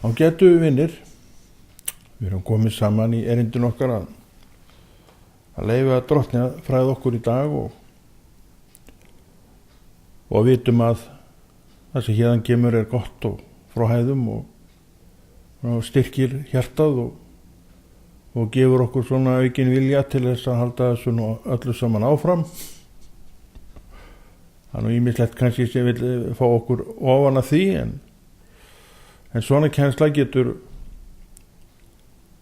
Ágætu vinir, við erum komið saman í erindin okkar að leyfa Drottni að fræða okkur í dag og vitum að það sem hérðan kemur er gott og frá hæðum og styrkir hjartað og gefur okkur svona aukin vilja til þess að halda þessu nú öllu saman áfram. Það er nú ýmislegt kannski sem vil fá okkur ofan að því en svona kennsla getur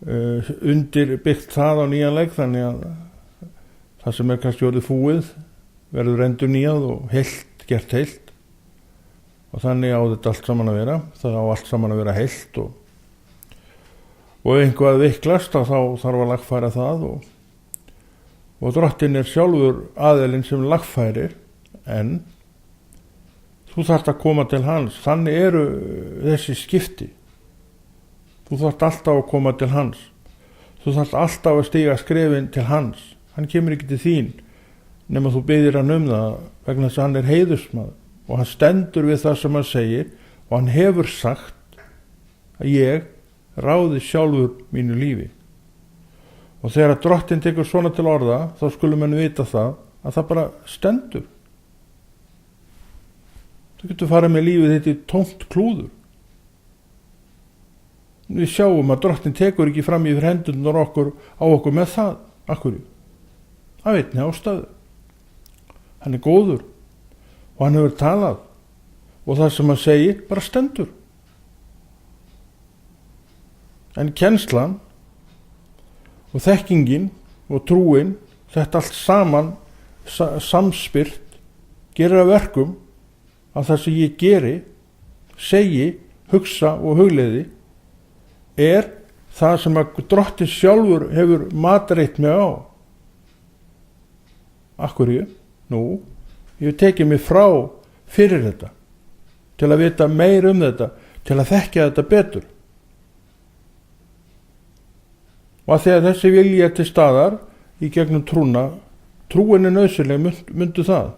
undirbyggt það á nýjan leik, þannig að það sem er kannski orðið fúið verður endurnýjað og gert heilt, og þannig á þetta allt saman að vera. Það á allt saman að vera heilt og einhvað veiklast þá þarf að lagfæra það og Drottinn er sjálfur aðilinn sem lagfærir, en þú þarft að koma til hans. Þannig eru þessi skipti. Þú þarft alltaf að koma til hans. Þú þarft alltaf að stíga skrefin til hans. Hann kemur ekki til þín nema þú biðir hann það, vegna þess að hann er heiðursmaður og hann stendur við það sem hann segir, og hann hefur sagt að ég ráði sjálfur mínu lífi. Og þegar Drottinn tekur svona til orða, þá skulum hann vita það að það bara stendur. Þú getur farið með lífið þitt í tómt klúður. Við sjáum að Drottinn tekur ekki fram yfir hendurnar á okkur með það. Akkurju? Af einni ástæðu. Hann er góður og hann hefur talað, og það sem hann segir bara stendur. En kennslan og þekkingin og trúin, þetta allt saman samspyrt, gerir að verkum að það sem ég geri, segi, hugsa og hugleiði er það sem að Drottinn sjálfur hefur matreitt mig á. Akkurju? Nú, ég tekið mig frá fyrir þetta, til að vita meir þetta, til að þekkja þetta betur. Og að þegar þessi vilji er til staðar í gegnum trúna, trúin er nauðsynleg, myndu það.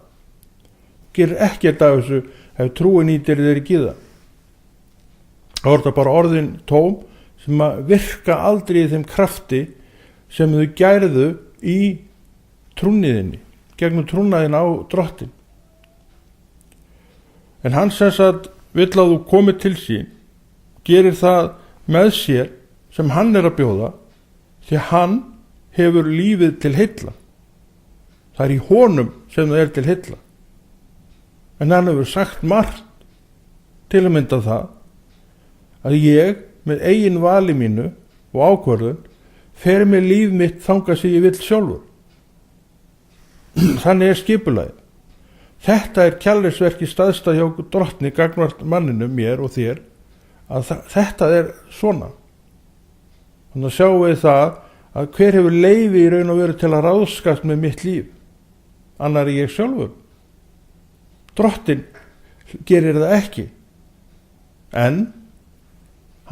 Gerir ekkert af þessu ef trúin nýtir þér ekki það. Þá er þetta bara orðin tóm sem að virka aldrei í þeim krafti sem þau gærðu í trúniðinni, gegnum trúnaðin á Drottinn. En hann sem sagt vill að þú komi til sín, gerir það með sér sem hann er að bjóða, því hann hefur lífið til heilla. Það er í honum sem það er til heilla. En hann hefur sagt margt, til að mynda það að ég með eigin vali mínu og ákvörðun fer með líf mitt þangað sem ég vill sjálfur. Þannig er skipulagið. Þetta er kærleiksverki staðstað hjá Drottni gagnvart manninu, mér og þér, að þetta er svona. Þannig að sjáum við það að hver hefur leyfi í raun og veru til að ráðskast með mitt líf, annar er ég sjálfur. Drottinn gerir það ekki, en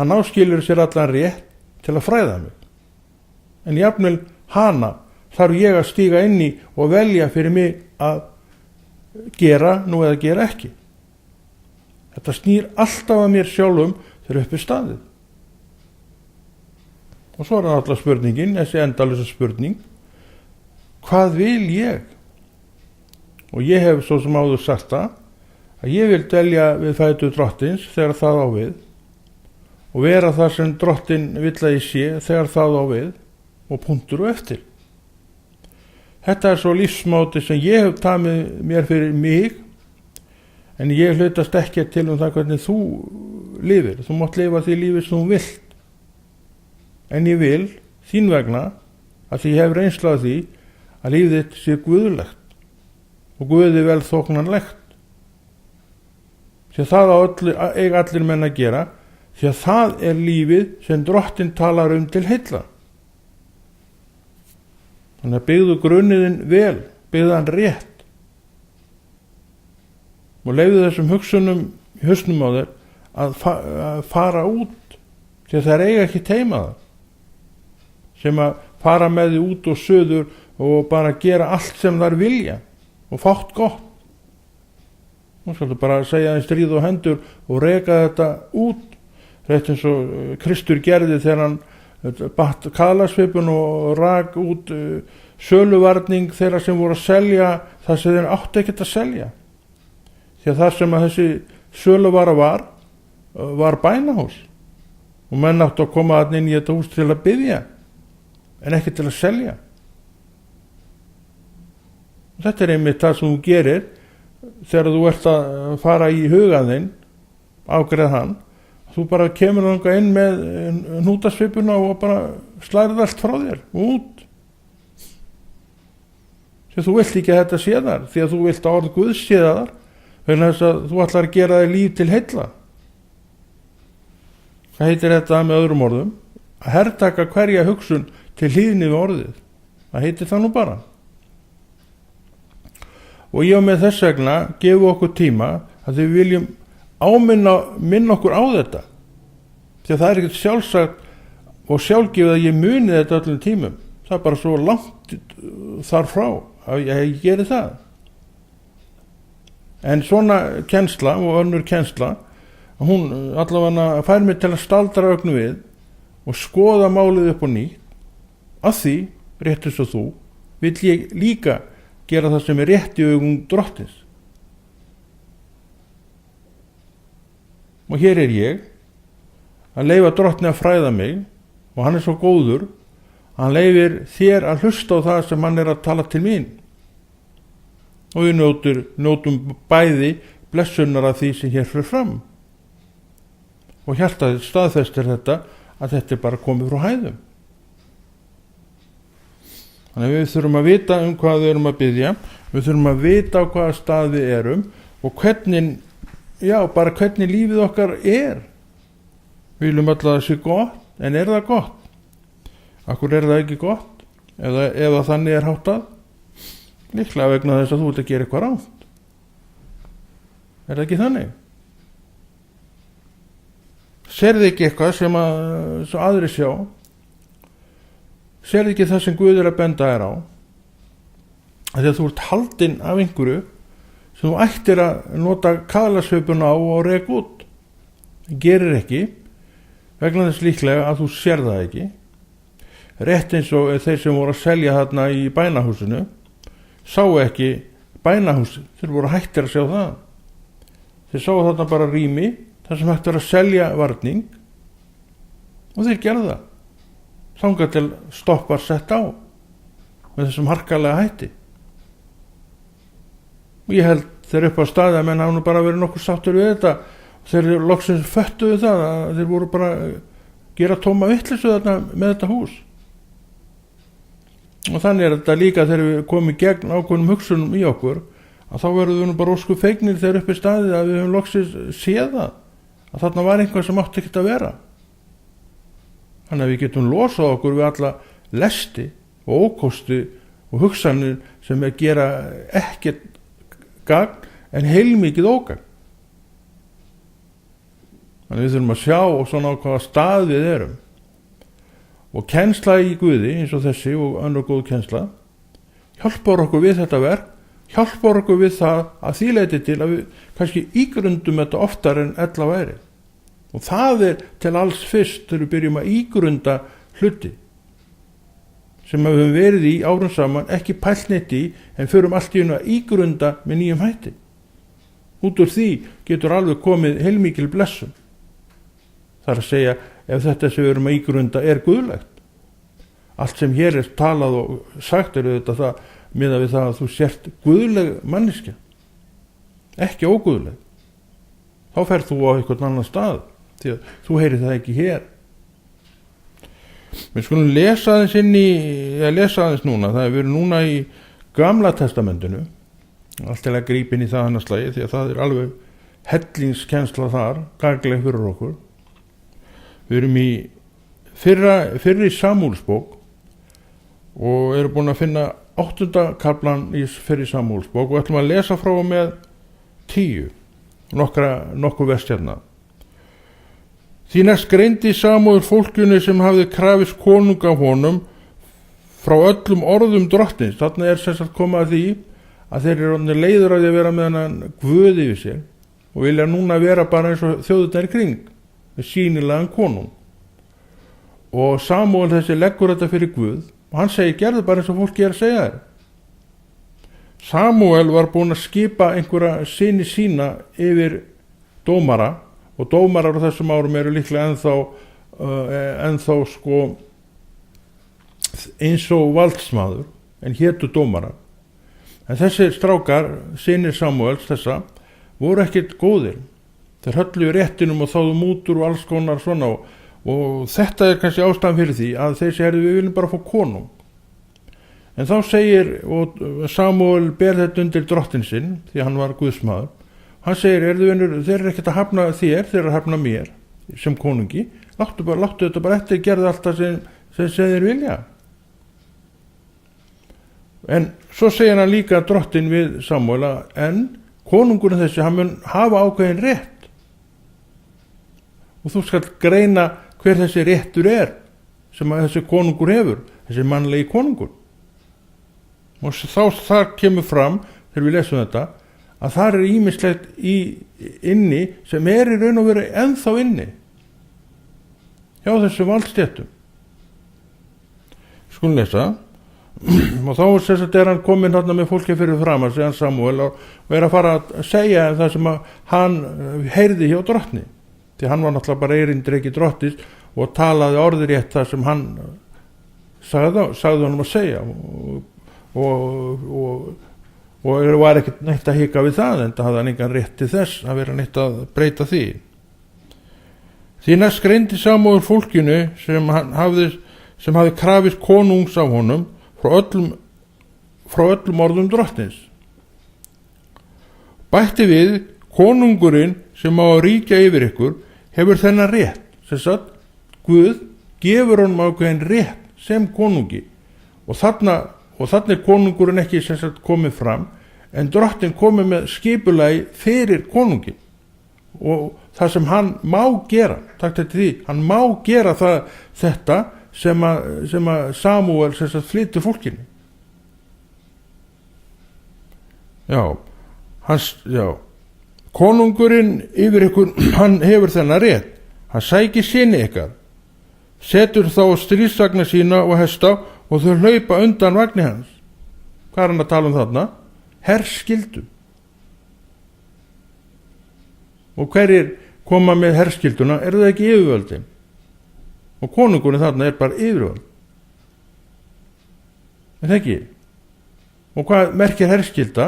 hann áskilur sér allan rétt til að fræða mig. En jafnvel hana þarf ég að stíga inn í og velja fyrir mig að gera nú eða gera ekki. Þetta snýr alltaf að mér sjálfum þegar upp er staðið. Og svo er alltaf spurningin, þessi endalösa spurning, hvað vil ég? Og ég hef svo sem áður sagt það, að ég vil dvelja við fætur Drottins þegar það á við, og vera það sem Drottinn vill að ég sé þegar það á við, og punktur og eftir. Þetta er svo lífsmáti sem ég hef tamið mér fyrir mig, en ég hlutast ekki til það hvernig þú lifir. Þú mátt lifa því lífi sem þú vilt. En ég vil, þín vegna, að ég hef reynslu af því að lífið þitt sé guðlegt og Guði vel þóknanlegt. Því að það eiga allir menn að gera, því að það er lífið sem Drottinn talar til heilla. Þannig að byggðu grunniðinn vel, byggðu hann rétt og leyfðu þessum hugsunum í hausnum á þér að fara út, því að það eiga ekki teima það, sem að fara með því út og suður og bara gera allt sem þær vilja og fátt gott. Nú skaldu bara segja þeim stríð og hendur og reka þetta út, rétt eins og Kristur gerði þegar hann batt kaðlasvipun og rak út söluvarning þeirra sem voru að selja það sem þeir átti ekkert að selja, því að það sem að þessi söluvara var bænahús og menn áttu að koma inn í þetta hús til að biðja en ekki til að selja. Og þetta er einmitt það sem þú gerir þegar þú ert að fara í hugan þinn, afgreiða hann. Þú bara kemur þangað inn með hnútasvipuna og bara slærið allt frá þér út. Því þú vilt ekki að þetta sé þar, því að þú vilt að orð Guðs sé þar, vegna þess að þú ætlar að gera þér líf til heilla. Það heitir þetta með öðrum orðum að hertaka hverja hugsun til hlýðni við orðið. Það heitir það nú bara. Og ég með þess vegna gefu okkur tíma að við viljum minna okkur á þetta, því að það er ekkert sjálfsagt og sjálfgefið að ég muni þetta öllum tímum. Það er bara svo langt þar frá að ég geri það. En svona kennsla og önnur kennsla, hún allavega fær mig til að staldra ögnu við og skoða málið upp og nýtt, að því, rétt eins og þú, vill ég líka gera það sem er rétt í augum Drottins. Og hér er ég að leyfa Drottni að fræða mig og hann er svo góður að hann leyfir þér að hlusta á það sem hann er að tala til mín. Og við njótum bæði blessunar af því sem hér fyrir fram. Og hjartað staðfestir þetta að þetta er bara komið frá hæðum. Þannig að við þurfum að vita hvað við erum að biðja, við þurfum að vita á hvaða stað við erum og hvernig lífið okkar er. Við viljum alltaf að það sé gott, en er það gott? Akkur er það ekki gott? Eða þannig er háttað? Líklega vegna þess að þú ert að gera eitthvað rangt. Er það ekki þannig? Sérðu ekki eitthvað sem aðri sjá? Sérðu ekki það sem Guð er að benda þér á? Að því að þú ert haldinn af einhverju sem þú ættir að nota kaðlasvipuna á og reka út. Gerir ekki, vegna þess líklega að þú sér það ekki. Rétt eins og þeir sem voru að selja þarna í bænahúsinu sáu ekki bænahús, þeir voru hættir að sjá það. Þeir sáu þarna bara rými þar sem hættir að selja varning og þeir gerðu það. Þangað til stoppar sett á með þessum harkalega hætti. Og ég held þeir upp á staði að menn hafa nú bara verið nokkuð sáttur við þetta. Þeir loksins föttuðu það að þeir voru bara að gera tóma vitleysu þarna með þetta hús. Og þannig er þetta líka þegar við komum gegn ákveðnum hugsunum í okkur, að þá verðum við nú bara ósku fegnir þegar upp í staðið að við höfum loksins séð það, að þarna var einhver sem átti ekkert að vera. Þannig að við getum losað okkur við alla lesti og ókosti og hugsanir sem er gera ekkert gagn en heilmikið ógagn. Þannig við þurfum að sjá og svona á hvaða stað við erum. Og kennsla í Guði eins og þessi og önnur góð kennsla hjálpar okkur við þetta verk, hjálpar okkur við það að því leyti til að við kannski ígrundum þetta oftar en ella væri. Og það er til alls fyrst þegar við byrjum að ígrunda hluti sem við höfum verið í árum saman, ekki pælt neitt í, en förum allt í einu að ígrunda með nýjum hætti. Út úr því getur alveg komið heilmikil blessun. Það er að segja, ef þetta sem við erum að ígrunda er guðlegt. Allt sem hér er talað og sagt er þetta það, miðað við það að þú sért guðleg manneskja, ekki óguðleg. Þá ferð þú á einhvern annan stað, því að þú heyrir það ekki hér. Við skulum lesa aðeins núna, það er verið núna í Gamla testamentinu, allt til að grípa inn í það annars slagi, því að það er alveg hellingskennsla þar, gagleg fyrir okkur. Við erum í fyrri Samúelsbók og erum búin að finna 8. kaflan í fyrri Samúelsbók og ætlum að lesa frá og með 10, nokkur vers hérna. Því næst greindi Samúel fólkinu sem hafði krafist konung af honum frá öllum orðum Drottins. Þarna er sem sagt komað að því að þeir eru leiður að vera með hann Guð yfir sér og vilja núna vera bara eins og þjóðurnar í kring. sýnilegan konung. Og Samúel þessi leggur þetta fyrir Guð og hann segir, gerðu bara eins og fólki að segja þér. Samúel var búinn að skipa einhverja syni sína yfir dómara, og dómarar á þessum árum eru líklega ennþá sko eins og valdsmaður, en hétu dómarar. En þessir strákar, synir Samúels þessa, voru ekkert góðir. Þeir hölluðu réttinum og þáðu mútur og alls konar svona, og þetta kannski ástæðan fyrir því að þeir segja, við viljum bara fá konung. En þá segir, og Samúel ber þetta undir drottin sinn, því hann var guðsmaður, hann segir, þeir eru ekkert að hafna þér, þeir eru að hafna mér sem konungi, láttu þetta bara eftir, gerðu alltaf sem þeir vilja. En svo segir hann líka drottin við Samúel að en konungurinn þessi, hann mun hafa ákveðin rétt og þú skal greina hver þessi réttur er sem að þessi konungur hefur, þessi mannlegi konungur. Og þá þar kemur fram, þegar við lesum þetta, að það er ýmislegt inni sem í raun og veru ennþá inni hjá þessu valdstéttum. Skulum lesa. Og þá er hann kominn þarna með fólki fyrir fram að segja Samúel og er að fara að segja það sem að hann heyrði hjá drottni, því hann var náttúrulega bara erindreki drottins og talaði orðrétt það sem hann sagði honum að segja og var ekkert neitt að hika við það, en það hafði hann engan rétt til þess að vera neitt að breyta því. Því næst greindi Samúel fólkinu sem hafði krafist konungs af honum frá öllum orðum drottins. Bætti við, konungurinn sem á að ríkja yfir ykkur hefur þennan rétt, sem sagt, Guð gefur honum ákveðin rétt sem konungi, og þarna er konungurinn ekki sem sagt komið fram, en drottin komið með skipulagi fyrir konungin, og það sem hann má gera, takk til því, hann má gera þetta sem að Samúel sem sagt flytur fólkinu. Konungurinn yfir ykkur, hann hefur þennan rétt, hann sækir syni ykkar, setur þá stríðsvagna sína og hesta og þau hlaupa undan vagni hans. Hvað er hann að tala um þarna? Herskyldu. Og hverjir koma með herskilduna? Er það ekki yfirvöldin? Og konungurinn þarna er bara yfirvöld. Er það ekki? Og hvað merkir herskylda?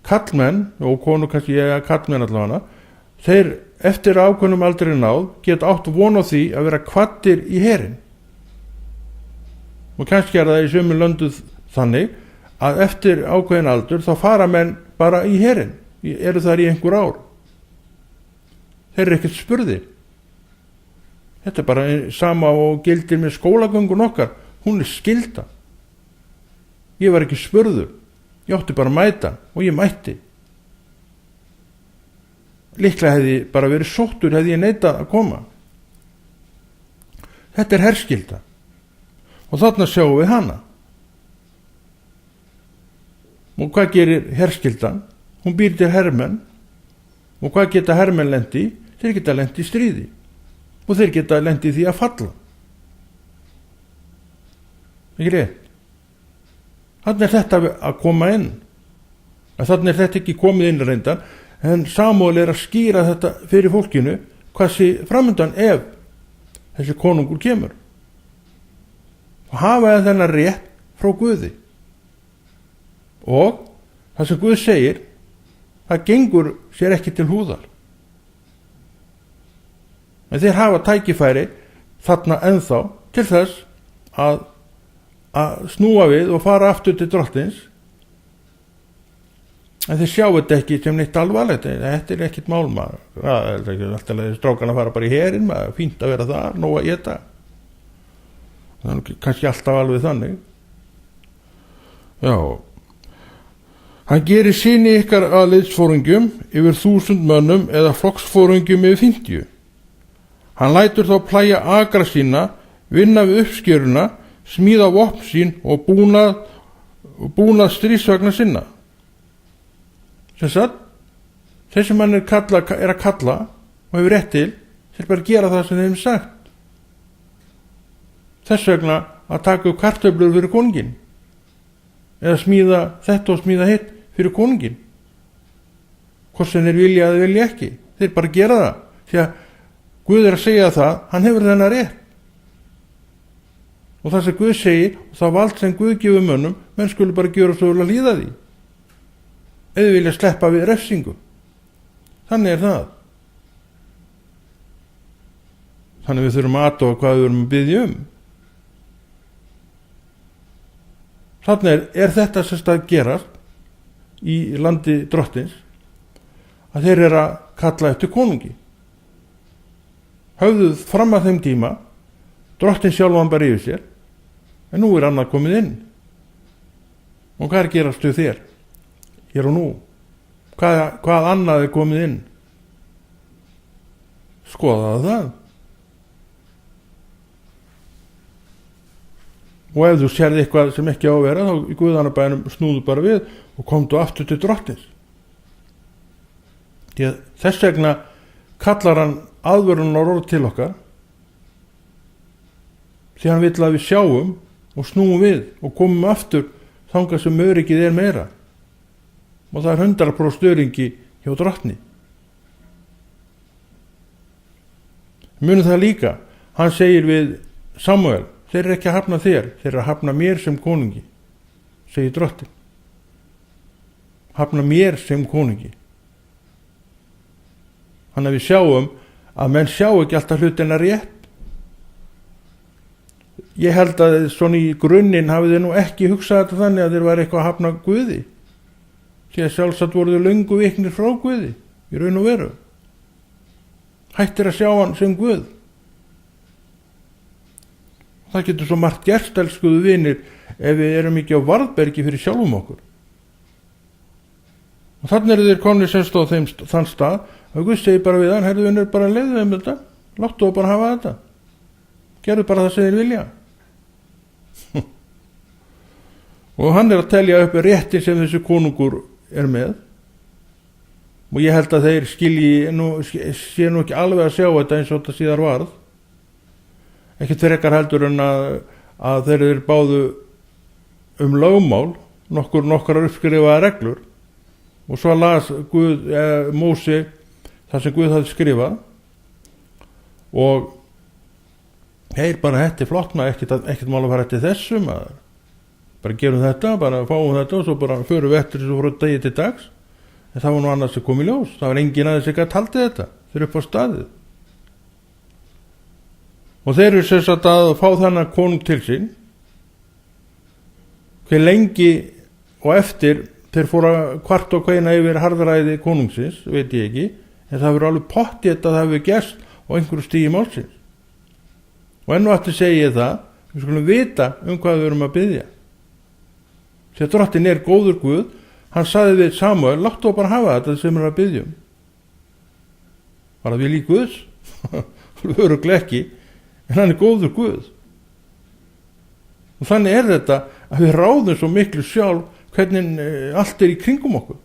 Kallmenn, og konur kannski kallmenn allavega, þeir eftir ákveðnum aldrei náð geta átt von á því að vera kvaddir í herinn. Og kannski er það í sömu löndu þannig að eftir ákveðin aldur þá fara menn bara í herinn, eru þar í einhver ár. Þeir eru ekkert spurðir. Þetta er bara sama og gildir með skólagöngun okkar, hún er skylda. Ég var ekki spurður, ég átti bara að mæta og ég mætti. Líklega hefði ég bara verið sóttur hefði ég neitað að koma. Þetta er herskylda. Og þarna sjáum við hana. Og hvað gerir herskyldan? Hún býr til hermenn. Og hvað geta hermenn lent í? Þeir geta lent í stríði. Og þeir geta lent í því að falla. Ekki rétt? Þannig er þetta að koma inn. Þannig er þetta ekki komið inn reyndan, en Samúel er að skýra þetta fyrir fólkinu hvað sé framöndan ef þessi konungur kemur. Og hafa þennan rétt frá Guði. Og það sem Guð segir, það gengur sér ekki til húðar. En þeir hafa tækifæri þarna ennþá til þess að snúa við og fara aftur til drottins. En þeir sjá þetta ekki sem neitt alvarlegt. Þetta er ekkit mál maður. Það er ekki alltaf strákan að fara bara í herinn, maður fínt að vera þar, nóg að éta. Það er kannski alltaf alveg þannig. Já. Hann gerir syni ykkar að liðsforingjum yfir 1000 mönnum eða flokksforingjum yfir 50. Hann lætur þá plæja akra sína, vinna við uppskjöruna, smíða vopn sín og búnað stríðsvagna sinna. Sem sagt, þeir sem hann er að kalla og hefur rétt til, þeir bara gera það sem þeim er sagt. Þess vegna að taka upp kartöflur fyrir konungin eða smíða þetta og smíða hitt fyrir konungin, hvort sem þeir vilja eða vilja ekki, þeir bara gera það því að Guð er að segja það, hann hefur þennan rétt. Og það sem Guð segir, og það vald sem Guð gefur mönnum, menn skulu bara gjöra svo að hlýða því eða vilja sleppa við refsingu. Þannig er það. Þannig við þurfum að athuga hvað við erum að biðja um. Þannig er þetta sem að gerast í landi drottins, að þeir eru að kalla eftir konungi. Höfðuð fram að þeim tíma, drottin sjálfan bara yfir sér, en nú er annað komið inn. Og hvað er gerast við þér, hér og nú? Hvað annað er komið inn? Skoðaðu það. Og ef þú sérði eitthvað sem ekki á að vera, þá í Guðanabænum snúðu bara við og komdu aftur til drottins. Því að þess vegna kallar hann aðvörunar orð til okkar, því hann vill að við sjáum og snúum við og komum aftur þangað sem öryggið er meira. Og það er 100% öryggi hjá drottni. Munum það líka, hann segir við Samúel, þeir eru ekki að hafna þér, þeir eru að hafna mér sem konungi, segir drottin. Hafna mér sem konungi. Þannig að við sjáum að menn sjá ekki alltaf hlutina rétt. Ég held að svona í grunninn hafið þeir nú ekki hugsað þetta þannig að þeir var eitthvað að hafna Guði. Því að sjálfsagt voru þeir löngu viknir frá Guði, í raun og veru. Hættir að sjá hann sem Guð. Það getur svo margt gerst, elskuðu vinir, ef við erum ekki á varðbergi fyrir sjálfum okkur. Og þannig eru þeir komnir semst á þann stað að Guð segir bara við hann, herðu vinur, bara leiðu þeim þetta, láttu þá bara hafa þetta, gerðu bara það sem þeir vilja. Og hann er að telja upp réttin sem þessi konungur er með, og ég held að þeir sé nú ekki alveg að sjá þetta eins og þetta síðar varð, ekkert frekar heldur en að þeir eru báðu lögmál, nokkrar uppskrifaða reglur, og svo las Móse það sem Guð hafði skrifað, og þeir bara, þetta er flott maður, ekkert mál að fara eftir þessum, bara gerum þetta, bara fáum þetta og svo bara förum við eftir þessu frá degi til dags. En það var nú annars sem kom í ljós, það var enginn aðeins ekki að taldi þetta, þeir eru upp á staðið. Og þeir eru sem sagt að fá þannig konung til sín, hver lengi og eftir þeir fóru að kvart og kveina yfir harðræði konungsins, veit ég ekki, en það verður alveg pottið að það hefur gerst á einhverju stígi málsins. Og enn og aftur segi ég það, við skulum vita hvað við erum að biðja. Því að drottin er góður Guð, hann sagði við Samúel, láttu bara hafa þetta sem er að biðja um. Bara við lík Guðs, við hörum ekki, en hann er góður Guð. Og þannig er þetta að við ráðum svo miklu sjálf hvernig allt er í kringum okkur.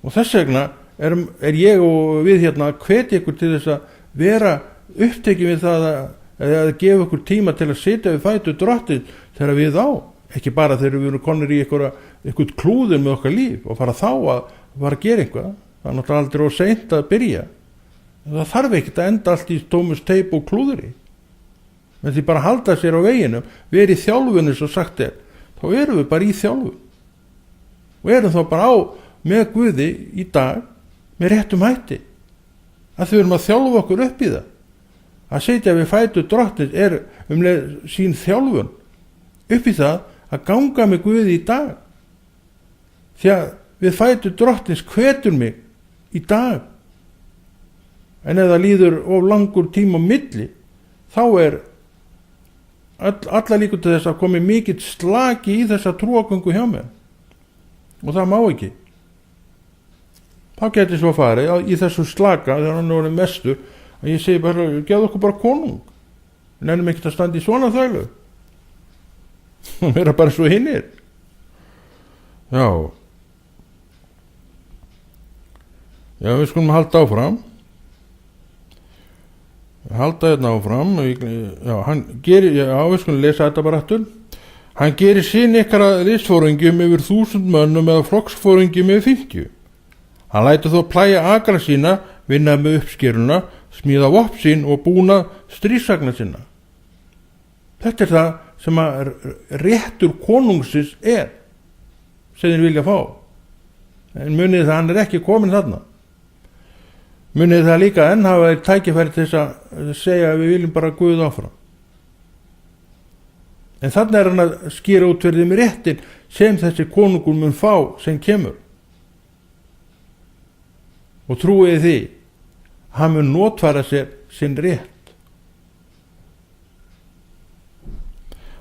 Og þess vegna er ég og við hérna að hvetja ykkur til þess að vera upptekið við það að gefa ykkur tíma til að sitja við fætur drottin þegar við á, ekki bara þegar við erum konur í eitthvað klúður með okkar líf og fara þá að gera eitthvað. Það er náttúrulega aldrei of seint að byrja. Það þarf ekkert að enda allt í tómus teip og klúðri. Men því bara halda sér á veginum, við erum í þjálfunni svo sagt er, þá erum við bara í þjálfun. Og erum þá bara á með Guði í dag með réttum hætti. Að þau erum að þjálfa okkur upp í það. Að setja við fætur drottins er sín þjálfun upp í það að ganga með Guði í dag. Því að við fætur drottins hvetur mig í dag. En ef það líður of langur tíma á milli, þá er alla líkur til þess að komi mikill slaki í þessa trúagöngu hjá mér. Og það má ekki. Þá geti svo farið í þessu slaka, þegar hann er mestur, að ég segi bara, gefðu okkur bara konung. En ennum ekkert að standa í svona þvælu. Það vera bara svo hinnir. Já. Já, við skulum halda áfram. halda hérna áfram. Já, hann gerir, við skulum lesa þetta bara aftur. Hann gerir sín ykkar að liðsforingjum yfir 1000 mönnum eða flokksforingjum yfir 50. Hann lætur þó plæja akra sína, vinna með uppskeruna, smíða vopn sín og búna stríðsagna sinna. Þetta er það sem að réttur konungsins sem þeir vilja fá. En munið það, hann er ekki komin þarna. Munið það líka enn hafa þeir tækifæri til þess að segja að við viljum bara Guð áfram. En þarna er hann að skýra út fyrir þeim réttin sem þessi konungur mun fá sem kemur. Og trúið því, hann mun notfæra sér sinn rétt.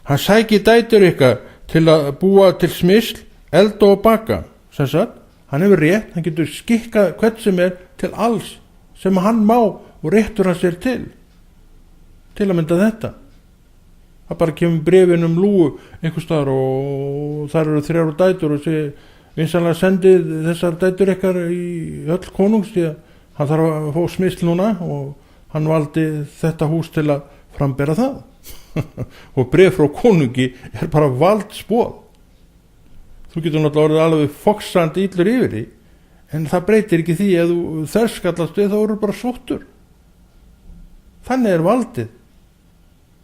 Hann sæki dætur ykkar til að búa til smysl, elda og baka. Sem sagt, hann hefur rétt, hann getur skikkað hvern sem er til alls sem hann má og réttur hann sér til að mynda þetta. Það bara kemur bréfin Lúu einhvers staðar og þar eru 3 dætur og segir vinsanlega sendið þessar dætur ykkar í öll konungs því að hann þarf að fá smysl núna og hann valdi þetta hús til að frambera það. Og bréf frá konungi er bara valdsboð. Þú getur náttúrulega orðið alveg foksandi illur yfir því, en það breytir ekki því að þú þerskallast við, þá eru bara sóttur. Þannig er valdið.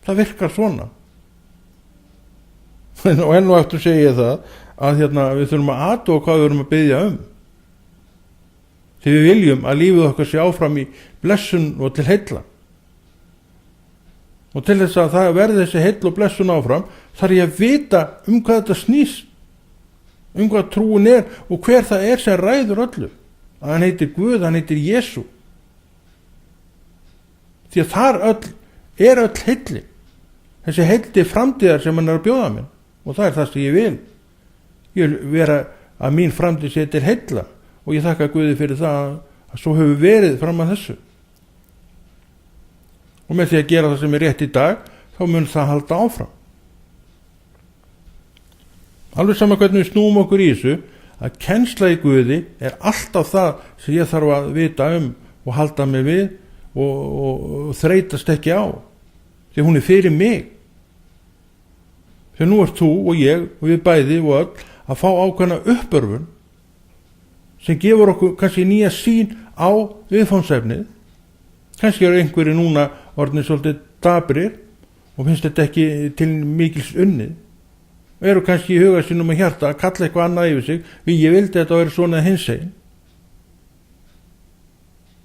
Það virkar svona. Og enn og eftir segi ég það að við þurfum að athuga hvað við erum að biðja um. Því við viljum að lífið okkar sé áfram í blessun og til heilla. Og til þess að það verði þessi heill og blessun áfram, þarf ég að vita hvað þetta snýst. Hvað trúin er og hver það er sem ræður öllu. Að hann heitir Guð, hann heitir Jesú. Því að þar er öll heilli. Þessi heilli framtíðar sem hann er að bjóða mér. Og það er það sem ég vil. Ég vil vera að mín framtíð sé til heilla. Og ég þakka Guði fyrir það að svo hefur verið fram að þessu. Og með því að gera það sem er rétt í dag, þá mun það halda áfram. Alveg saman hvernig við snúum okkur í þessu, að kennsla í Guði er alltaf það sem ég þarf að vita og halda mig við og þreytast ekki á. Því hún er fyrir mig. Þegar nú ert þú og ég og við bæði og öll að fá ákveðna uppörfun sem gefur okkur kannski nýja sýn á viðfangsefnið. Kannski eru einhverju núna orðnir svolítið dabrir og finnst þetta ekki til mikils unnið. Og eru kannski í huga sínum og hjarta að kalla eitthvað annað yfir sig, við ég vildi þetta að vera svona hinsegin.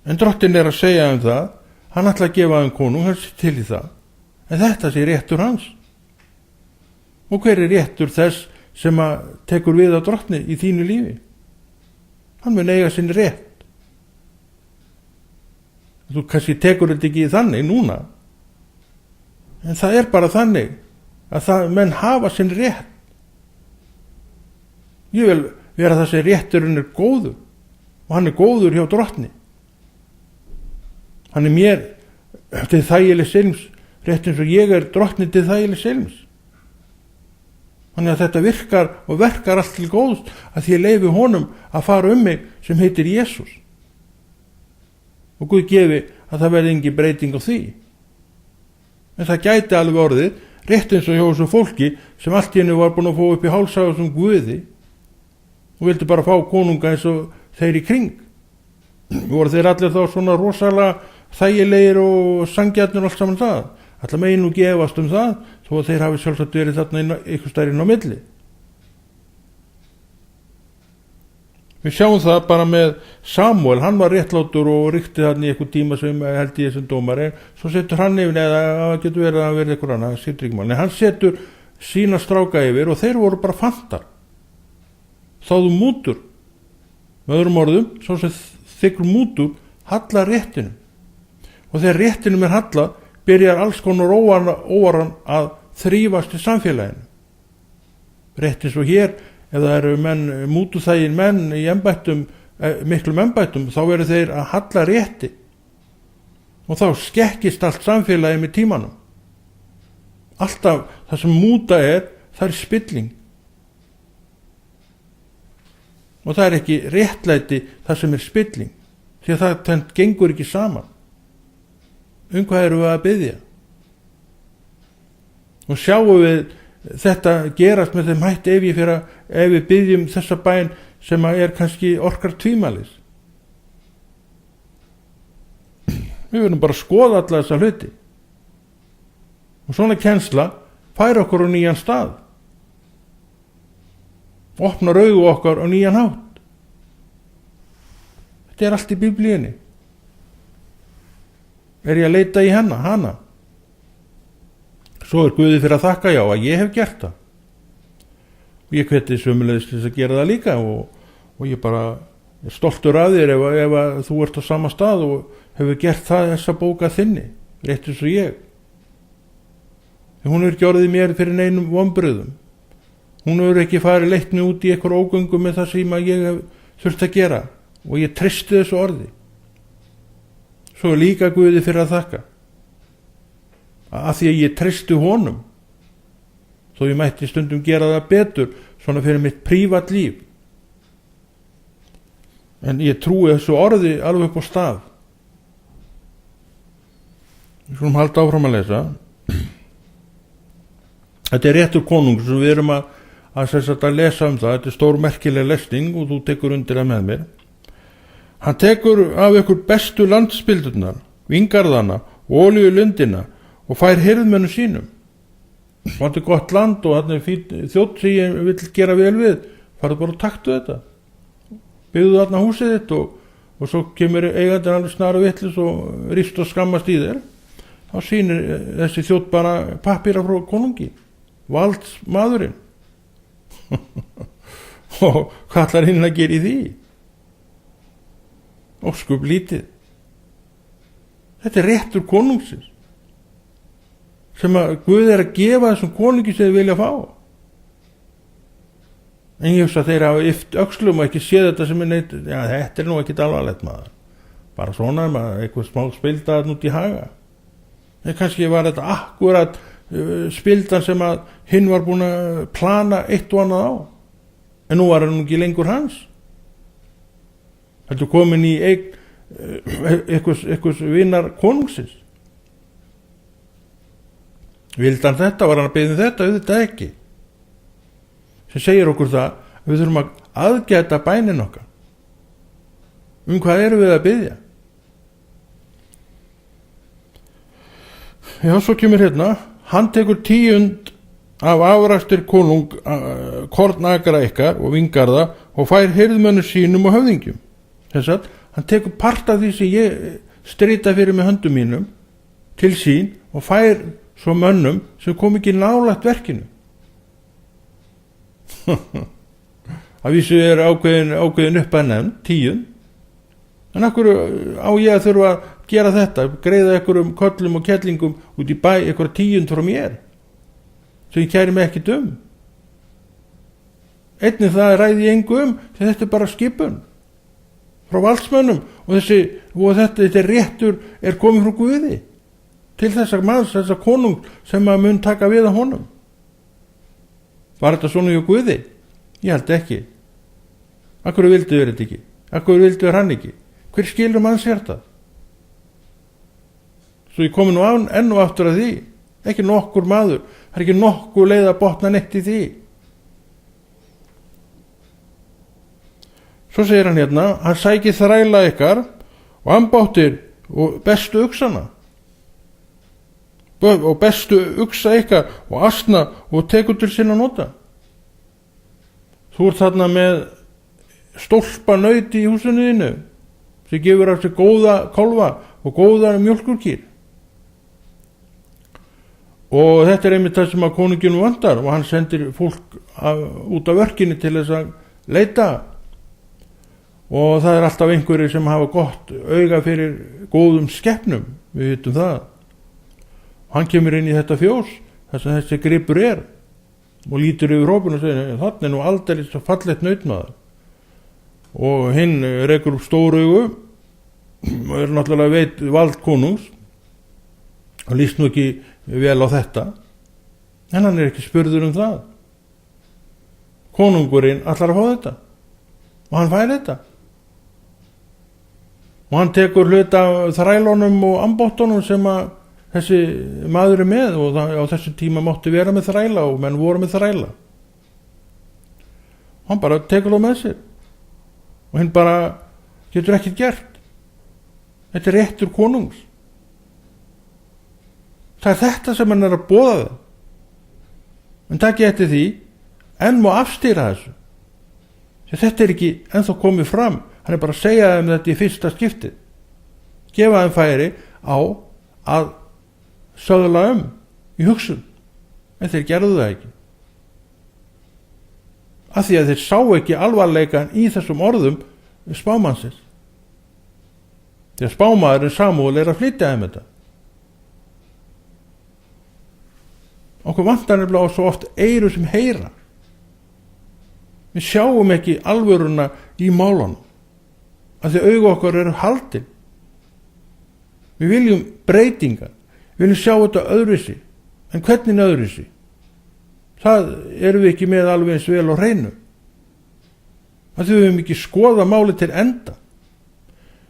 En Drottinn er að segja það, hann ætla að gefa konung, hann sé til í það, en þetta sé réttur hans. Og hver er réttur þess sem að tekur við á Drottni í þínu lífi? Hann mun eiga sinn rétt. Þú kannski tekur þetta ekki þannig núna, en það er bara þannig að menn hafa sinn rétt. Ég vil vera það sem rétturinn er góður og hann er góður hjá Drottni. Hann er mér til þægilegs ilms, rétt eins og ég er Drottni til þægilegs ilms. Þannig að þetta virkar og verkar allt til góðs að því ég leyfi honum að fara mig sem heitir Jesús. Og Guð gefi að það verði engin breyting á því. En það gæti alveg orðið rétt eins og hjá þessu fólki sem allt í hennu var búin að fá upp í hálsaga sem Guði og vildi bara fá konunga eins og þeir í kring. Voru þeir allir þá svona rosalega þægilegir og sanngjarnir og allt saman það. Alltaf megin nú gefast það þó að þeir hafi sjálfsagt verið þarna einhvers staðar inn á milli. Við sjáum það bara með Samúel, hann var réttlátur og ríkti þarna í einhver tíma sem held ég sem dómari, svo setur hann yfir, eða það getur verið að verða einhver annað, setur ekki mál, en hann setur sína stráka yfir og þeir voru bara fantar. Þáðu mútur, með öðrum orðum, svo sem þykkur mútur, hallar réttinum. Og þegar réttinum er hallað, byrjar alls konar óvaran að þrífast í samfélaginu. Rétt eins og hér, ef það eru mútuþægin menn í embættum, miklum embættum, þá eru þeir að halla rétti og þá skekkist allt samfélagi með tímanum. Alltaf það sem múta það er spilling og það er ekki réttlæti það sem er spilling, því að það gengur ekki saman. hvað erum við að biðja? Og sjáum við þetta gerast með þeim hætti ef við biðjum þessa bæn sem er kannski orkar tvímælis. Við verðum bara að skoða alla þessa hluti. Og svona kennsla fær okkur á nýjan stað. Opnar augu okkar á nýjan hátt. Þetta er allt í Biblíunni. Er ég að leita í hana? Svo er Guði fyrir að þakka, já, að ég hef gert það. Og ég hveti sömuleiðis til þess að gera það líka og ég bara er stoltur af þér ef að þú ert á sama stað og hefur gert það þessa bóka þinni, rétt eins og ég. Hún hefur ekki orðið mér fyrir neinum vonbrigðum. Hún hefur ekki farið leitt mig út í einhver ógöngu með það sem ég hef þurft að gera og ég treysti þessu orði. Svo er líka Guði fyrir að þakka. Af því að ég treysti honum, þó ég mætti stundum gera það betur, svona fyrir mitt prívat líf. En ég trúi þessu orði alveg upp á stað. Við skulum halda áfram að lesa. Þetta er réttur konungur sem við erum að lesa um það. Þetta er stór merkileg lesning og þú tekur undir það með mér. Hann tekur af ykkur bestu landspildurnar, vingarðana og olíulundina og fær hirðmönnum sínum. Þetta er gott land og þarna er þjótt sem ég vil gera vel við. Farðu bara og taktu þetta. Byggðu þarna húsið þitt og svo kemur eigandinn alveg snaru vitlis og rífst og skammast í þér. Þá sýnir þessi þjótt bara pappíra frá konungi. Valdsmaðurinn. Og hvað ætlar hinn að gera í því? Ósköp lítið. Þetta er réttur konungsins sem að Guð er að gefa þessum konungi sem þið vilja fá. En ég hugsa að þeir hafa yft öxlum og ekki séð þetta sem er neitt, já, þetta er nú ekkit alvarlegt maður. Bara svona, eitthvað smá spildaðan út í haga. En kannski var þetta akkurat spildan sem að hinn var búin að plana eitt og annað á. En nú var hann ekki lengur hans. Þetta er komin í einhvers vinar konungsins. Vildi hann þetta, var hann að biðja þetta, auðvitað ekki. Sem segir okkur það að við þurfum að aðgæta bænin okkar. Hvað erum við að biðja? Já, svo kemur hérna, hann tekur 10 af afrækstir konung kornagra ykkar og vingarða og fær hirðmönnum sínum og höfðingjum. Þess að hann tekur part af því sem ég strita fyrir með höndum mínum til sín og fær svo mönnum sem kom ekki nálægt verkinu. Að vísu er ákveðin upp að nefn 10. En akkur á ég að þurfa að gera þetta, greiða einhverjum köllum og kettlingum út í bæ, einhverja 10 frá mér sem ég kæri mig ekkert Einnig það ræði ég engu sem þetta er bara skipun frá valdsmönnum og þetta réttur er komið frá Guði til þessar manns, þessar konung sem að mun taka við að honum. Var þetta svona hjá Guði? Ég held ekki. Akkur vildu verið þetta ekki? Akkur vildu verið hann ekki? Hver skilur mann sér það? Svo ég komi nú enn og aftur að því. Ekki nokkur maður. Það er ekki nokkur leið að botna neitt í því. Svo segir hann hérna, hann sækir þræla ykkar og ambáttir og bestu uxana. Og bestu uxa ykkar og asna og tekur til sinna nota. Þú ert þarna með stólpa nauti í húsinu þínu sem gefur af sig góða kálfa og góða mjólkurkýr. Og þetta er einmitt það sem að konunginu vantar og hann sendir fólk út af örkinni til þess að leita. Og það er alltaf einhverjir sem hafa gott auga fyrir góðum skepnum, við vitum það. Hann kemur inn í þetta fjós, þar sem þessi gripur er og lítur yfir hópinn og segir, þarna er nú aldrei svo fallegt nautmaður. Og hinn rekur upp stóru augu og er náttúrulega veit vald konungs og líst nú ekki vel á þetta, en hann er ekki spurður um það. Konungurinn ætlar að fá þetta og hann fær þetta. og hann tekur hluta af þrælunum og ambottunum sem að þessi maður er með, og á þessu tíma mátti vera með þræla og menn voru með þræla. Hann bara tekur það með sér og hinn bara getur ekkert gert. Þetta er réttur konungs. Það er þetta sem hann er að boða það. En takk eftir því, enn má afstýra þessu. Þetta er ekki ennþá komið fram. Hann er bara að segja þeim þetta í fyrsta skiptið. Gefa þeim færi á að söðla í hugsun. En þeir gerðu það ekki. Af því að þeir sá ekki alvarleikan í þessum orðum spámannsins. Því að spámaðurinn Samúel er að flytja þeim þetta. Okkur vantar nefnilega svo oft eyru sem heyra. Við sjáum ekki alvöruna í málunum. Af því augu okkar eru haldin. Við viljum breytingar. Við viljum sjá þetta öðruvísi. En hvernig öðruvísi? Það erum við ekki með alveg eins vel á hreinu. Af því við höfum ekki skoða máli til enda.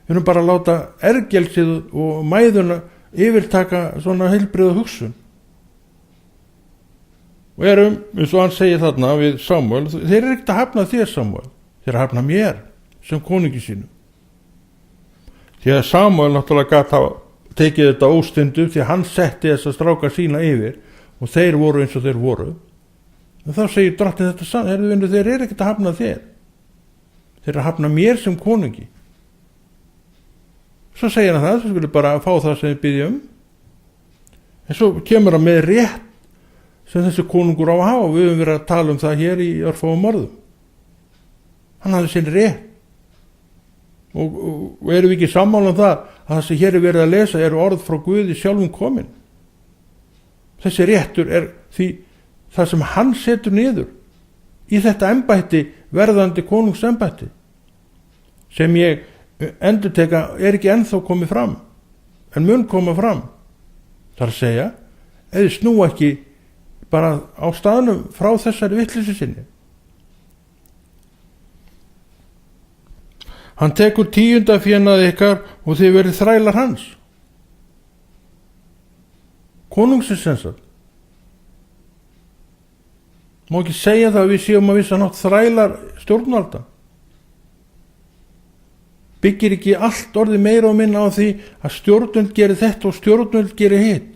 Við höfum bara að láta ergelsið og mæðuna yfirtaka svona heilbrigða hugsun. Og erum, eins og hann segir þarna við Samúel, þeir eru ekkert að hafna þér, Samúel, þeir eru að hafna mér sem konungi sínum. Því að Samúel náttúrulega gat að tekið þetta óstundu, því að hann setti þessa stráka sína yfir og þeir voru eins og þeir voru. En þá segir drottinn þetta saman, þeir eru ekkert að hafna þér, þeir eru að hafna mér sem konungi. Svo segir hann það, svo skulle bara fá það sem við byggjum. En svo kemur hann með rétt sem þessi konungur á að hafa, og við höfum verið að tala um það hér í örfáum orðum. Hann hafði sinn rétt. Og erum við ekki sammála um það að það sem hér er verið að lesa eru orð frá Guði sjálfum komin. Þessi réttur er því það sem hann setur niður í þetta embætti, verðandi konungsembætti, sem ég endurteka er ekki ennþá komið fram, en mun koma fram. Það er að segja, eða snú ekki bara á staðnum frá þessari vitleysu sinni. Hann tekur 10. fénað ykkar og þið verið þrælar hans. Konungsins sem sagt. Má ekki segja það að við séum að vissa nátt þrælar stjórnvalda. Byggir ekki allt orðið meira og minna á því að stjórnvöld gerir þetta og stjórnvöld gerir hitt.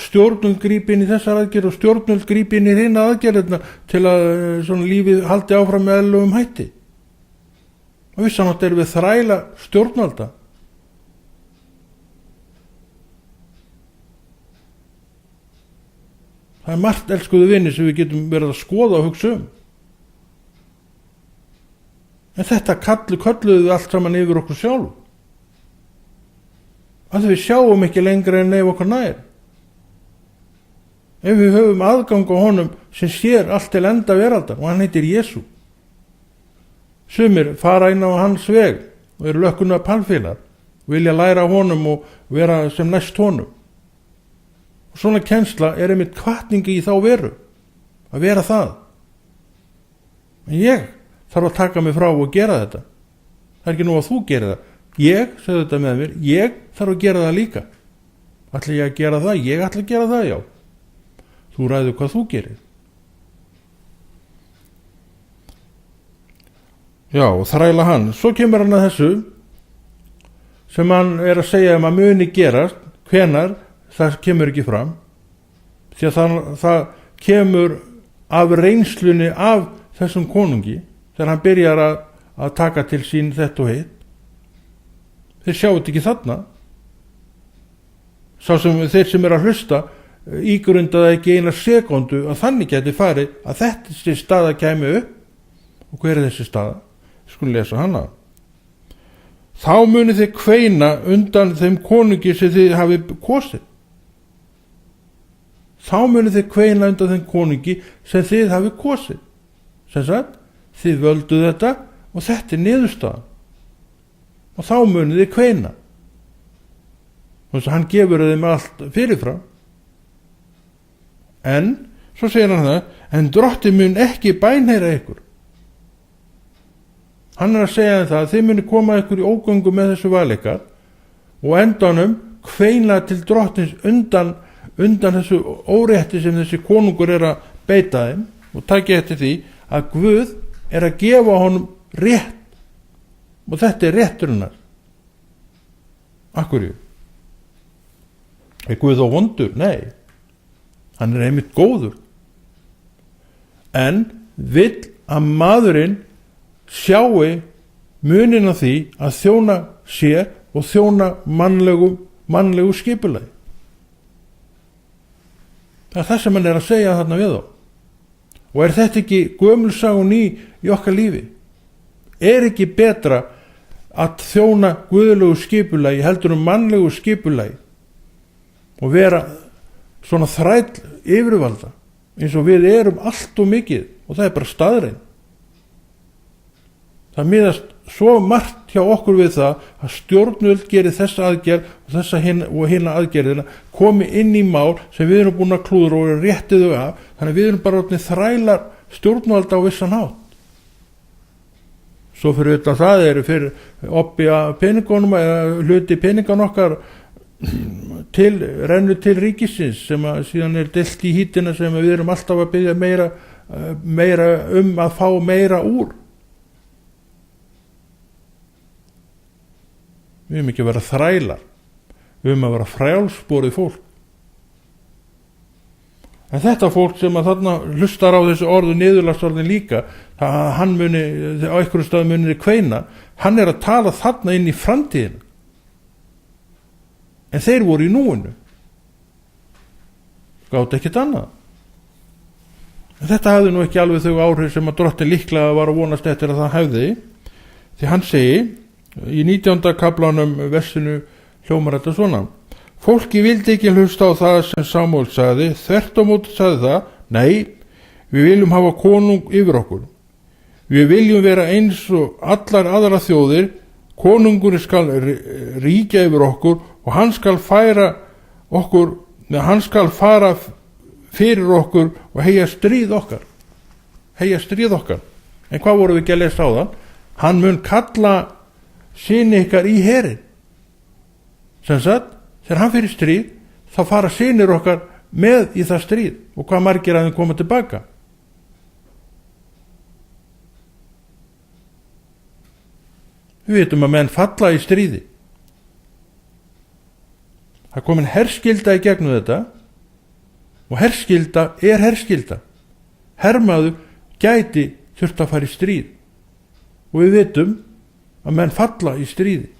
Stjórnvöld grípi inn í þessar aðgerð og stjórnvöld grípi inn í hina aðgerðina til að svona lífið haldi áfram með eðlilegum hætti. Og vissan átt erum við þræla stjórnvalda. Það er margt, elskuðu vinir, sem við getum verið að skoða og hugsa um. En þetta kölluðu við allt saman yfir okkur sjálf. Að við sjáum ekki lengra en ef okkur nær. Ef við höfum aðgang á honum sem sér allt til enda veraldar, og hann heitir Jesú. Sumir fara inn á hans veg og eru lökkunna palfélagar, vilja læra honum og vera sem næst honum. Og svona kennsla er einmitt hvatningi í þá veru, að vera það. En ég þarf að taka mig frá og gera þetta. Það er ekki nú að þú gerir það. Ég, segðu þetta með mér, ég þarf að gera það líka. Ætla ég að gera það? Ég ætla að gera það, já. Þú ræður hvað þú gerir. Já, þræla hann. Svo kemur hann að þessu sem hann er að segja að muni gerast, hvenar, það kemur ekki fram. Því að það kemur af reynslunni af þessum konungi, þegar hann byrjar að taka til sín þetta og hitt. Þeir sjáu þetta ekki þarna. Þeir sem er að hlusta ígrundaði ekki eina sekundu að þannig geti farið að þessi staða kæmi upp. Og hver er þessi staða? Skulum lesa hana. Þá muni þið kveina undan þeim konungi sem þið hafi kosið. Þá muni þið kveina undan þeim konungi sem þið hafi kosið. Sem sagt, þið völduð þetta og þetta er niðurstaðan. Og þá muni þið kveina. Þannig að hann gefur þeim allt fyrirfram. En, svo segir hann það, en drottinn mun ekki bænheyra ykkur. Hann er að segja það að þið muni koma ykkur í ógöngu með þessu valikar og endanum kveina til drottins undan þessu órétti sem þessi konungur að beita þeim, og taki eftir því að Guð að gefa honum rétt, og þetta rétturinnar. Akkurju? Guð þá vondur? Nei, hann einmitt góður, en vill að maðurinn sjái munin á því að þjóna sér og þjóna mannlegu skipulagi. Það það sem hann að segja þarna við þá. Og þetta ekki gömul saga og ný í okkar lífi? Ekki betra að þjóna guðlegu skipulagi heldur mannlegu skipulagi og vera svona þræll yfirvalda eins og við erum allt og mikið, og það bara staðreyn. Það miðast svo margt hjá okkur við það að stjórnvöld gerir þessa aðgerð og hina aðgerðina, komi inn í mál sem við erum búin að klúðra og réttið þau af, þannig að við erum bara orðnir þrælar stjórnvalda á vissan hátt. Svo fyrir utan það fyrir oppi að peningunum eða hluti peningan okkar rennur til ríkisins sem að síðan deilt í hítina sem við erum alltaf að biðja meira að fá meira úr. Við höfum ekki að vera þrælar, við höfum að vera frjálsborið fólk. En þetta fólk sem að þarna hlustar á þessu orðu niðurlagsorðin líka, að hann muni á einhverju stað munir kveina, hann að tala þarna inn í framtíðina, en þeir voru í núinu, gátt ekkert annað. En þetta hafði nú ekki alveg þau áhrif sem að Drottinn líklega var að vonast eftir að það hefði, því hann segi í 19. kaflanum versinu hljómar þetta svona: fólki vildi ekki hlusta á það sem Samúel sagði, þvert á móti sagði það: nei, við viljum hafa konung yfir okkur, við viljum vera eins og allar aðra þjóðir, konungurinn skal ríkja yfir okkur og hann skal fara fyrir okkur og heyja stríð okkar. En hvað vorum við ekki að lesa á það? Hann mun kalla syni ykkar í herinn. Sem sagt, þegar hann fyrir stríð, þá fara synir okkar með í það stríð, og hvað margir að þeim koma tilbaka. Við veitum að menn falla í stríði. Það er komin herskylda í gegnum þetta, og herskylda er herskylda. Hermaður gæti þurft að fara í stríð, og við veitum að menn falla í stríði.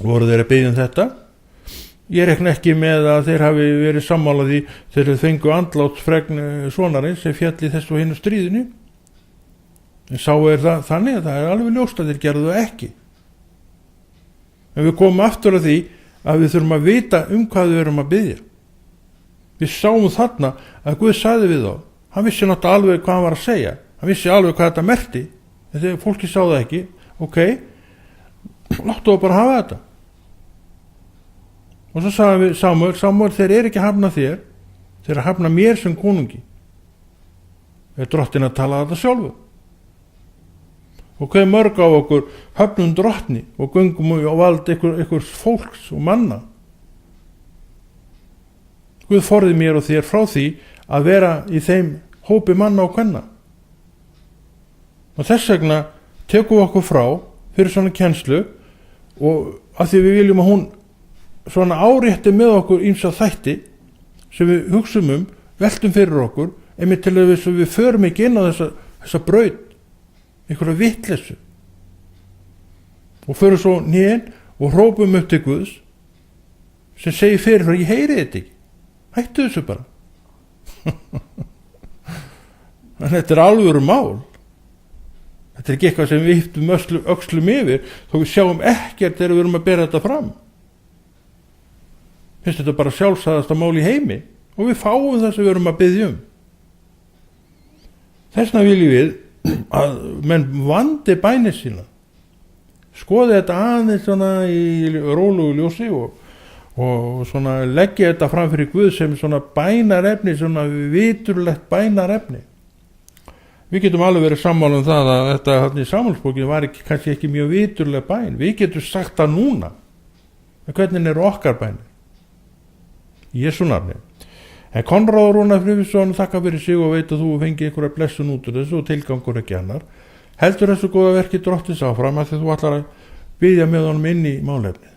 Voru þeir að biðja um þetta? Ég rekna ekki með að þeir hafi verið sammála því þegar þeir fengu andlátsfregn sonarins sem féll í þessu og hinu stríðinu. En sá það þannig að það er alveg ljóst að þeir gerðu það ekki. En við komum aftur að því að við þurfum að vita hvað við erum að biðja. Við sáum þarna að Guð sagði við þá. Hann vissi náttúrulega alveg hvað hann var að segja. Hann vissi alveg hvað þetta merkti. En þegar fólki sá það ekki, ok, láttu að bara hafa þetta. Og svo sagði við Samúel, þeir ekki að hafna þér, þeir að hafna mér sem konungi. Drottinn að tala þetta sjálfur. Og hvað mörg á okkur höfnum drottni og göngum á vald einhvers fólks og manna. Guð forði mér og þér frá því að vera í þeim hópi manna og kvenna. Og þess vegna tekum við okkur frá fyrir svona kennslu, og af því við viljum að hún svona árétti með okkur ýmsa þætti sem við hugsum veltum fyrir okkur, einmitt til að við förum ekki inn á þessa braut, einhverja vitleysu, og förum svo nýinn og hrópum upp til Guðs sem segir fyrir ég heyri þetta ekki, hættu þessu bara. En þetta alvöru mál. Þetta ekki eitthvað sem við hýttum öxlum yfir þó við sjáum ekkert þegar við erum að bera þetta fram. Finnst þetta bara sjálfsagðasta mál í heimi, og við fáum það sem við erum að biðja um. Þessna viljum við að menn vandi bænir sína, skoði þetta aðeins svona í rólugu ljósi og svona leggja þetta fram fyrir Guð sem svona bænarefni, svona viturlegt bænarefni. Við getum alveg verið sammála það að þetta í Samúelsbókinni var kannski ekki mjög viturleg bæn. Við getum sagt það núna, en hvernig eru okkar bænir? Í Jesú nafni. En Konráð Rúnar Friðriksson þakka fyrir sig og veit að þú fengi einhverja blessun út úr þessu og tilgangur ekki annar. Heldur þessu góða verki Drottins áfram að því þú ætlar að biðja með honum inn í málefnið.